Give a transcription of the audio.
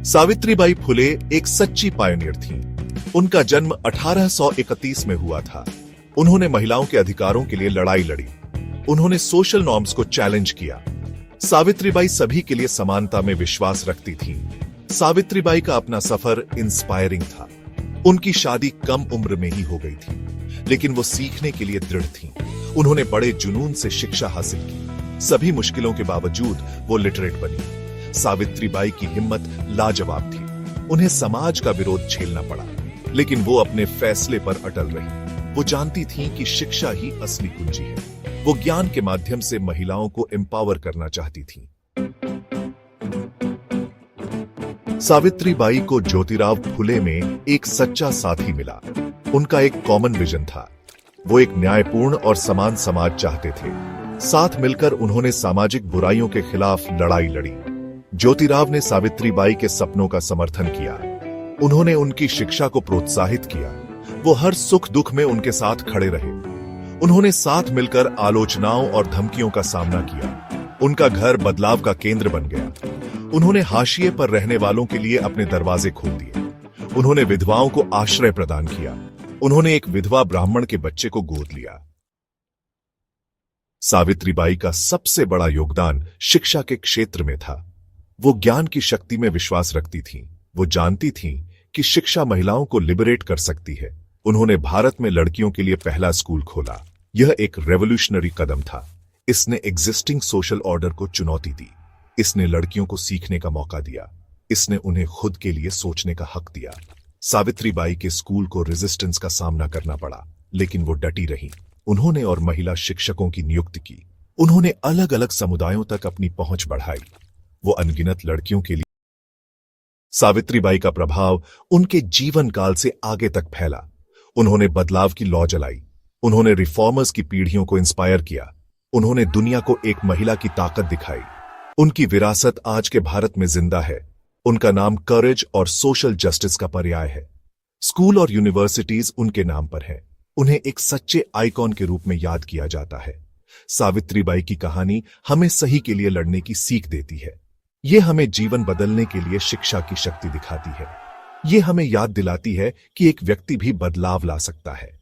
सावित्रीबाई फुले एक सच्ची पायनियर थीं। उनका जन्म 1831 में हुआ था। उन्होंने महिलाओं के अधिकारों के लिए लड़ाई लड़ी। उन्होंने सोशल नॉर्म्स को चैलेंज किया। सावित्रीबाई सभी के लिए समानता में विश्वास रखती थीं। सावित्रीबाई का अपना सफर इंस्पायरिंग था। उनकी शादी कम उम्र में ही हो गई थी, लेकिन वो सीखने के लिए दृढ़ थीं। उन्होंने बड़े जुनून से शिक्षा हासिल की। सभी मुश्किलों के बावजूद वो लिटरेट बनी। सावित्रीबाई की हिम्मत लाजवाब थी। उन्हें समाज का विरोध झेलना पड़ा, लेकिन वो अपने फैसले पर अटल रही। वो जानती थीं कि शिक्षा ही असली कुंजी है। वो ज्ञान के माध्यम से महिलाओं को एम्पावर करना चाहती थीं। सावित्रीबाई को ज्योतिराव फुले में एक सच्चा साथी मिला। उनका एक कॉमन विजन था। वो एक न्यायपूर्ण और समान समाज चाहते थे। साथ मिलकर उन्होंने सामाजिक बुराइयों के खिलाफ लड़ाई लड़ी। ज्योतिराव ने सावित्रीबाई के सपनों का समर्थन किया। उन्होंने उनकी शिक्षा को प्रोत्साहित किया। वो हर सुख दुख में उनके साथ खड़े रहे। उन्होंने साथ मिलकर आलोचनाओं और धमकियों का सामना किया। उनका घर बदलाव का केंद्र बन गया। उन्होंने हाशिए पर रहने वालों के लिए अपने दरवाजे खोल दिए। उन्होंने विधवाओं को आश्रय प्रदान किया। उन्होंने एक विधवा ब्राह्मण के बच्चे को गोद लिया। सावित्रीबाई का सबसे बड़ा योगदान शिक्षा के क्षेत्र में था। वो ज्ञान की शक्ति में विश्वास रखती थीं। वो जानती थीं कि शिक्षा महिलाओं को लिबरेट कर सकती है। उन्होंने भारत में लड़कियों के लिए पहला स्कूल खोला। यह एक रेवोल्यूशनरी कदम था। इसने एग्जिस्टिंग सोशल ऑर्डर को चुनौती दी। इसने लड़कियों को सीखने का मौका दिया। इसने उन्हें खुद के लिए सोचने का हक दिया। सावित्रीबाई के स्कूल को रेजिस्टेंस का सामना करना पड़ा, लेकिन वो डटी रहीं। उन्होंने और महिला शिक्षकों की नियुक्ति की। उन्होंने अलग अलग समुदायों तक अपनी पहुंच बढ़ाई। वो अनगिनत लड़कियों के लिए सावित्रीबाई का प्रभाव उनके जीवन काल से आगे तक फैला। उन्होंने बदलाव की लौ जलाई। उन्होंने रिफॉर्मर्स की पीढ़ियों को इंस्पायर किया। उन्होंने दुनिया को एक महिला की ताकत दिखाई। उनकी विरासत आज के भारत में जिंदा है। उनका नाम करेज और सोशल जस्टिस का पर्याय है। स्कूल और यूनिवर्सिटीज उनके नाम पर हैं। उन्हें एक सच्चे आइकॉन के रूप में याद किया जाता है। सावित्रीबाई की कहानी हमें सही के लिए लड़ने की सीख देती है। ये हमें जीवन बदलने के लिए शिक्षा की शक्ति दिखाती है। ये हमें याद दिलाती है कि एक व्यक्ति भी बदलाव ला सकता है।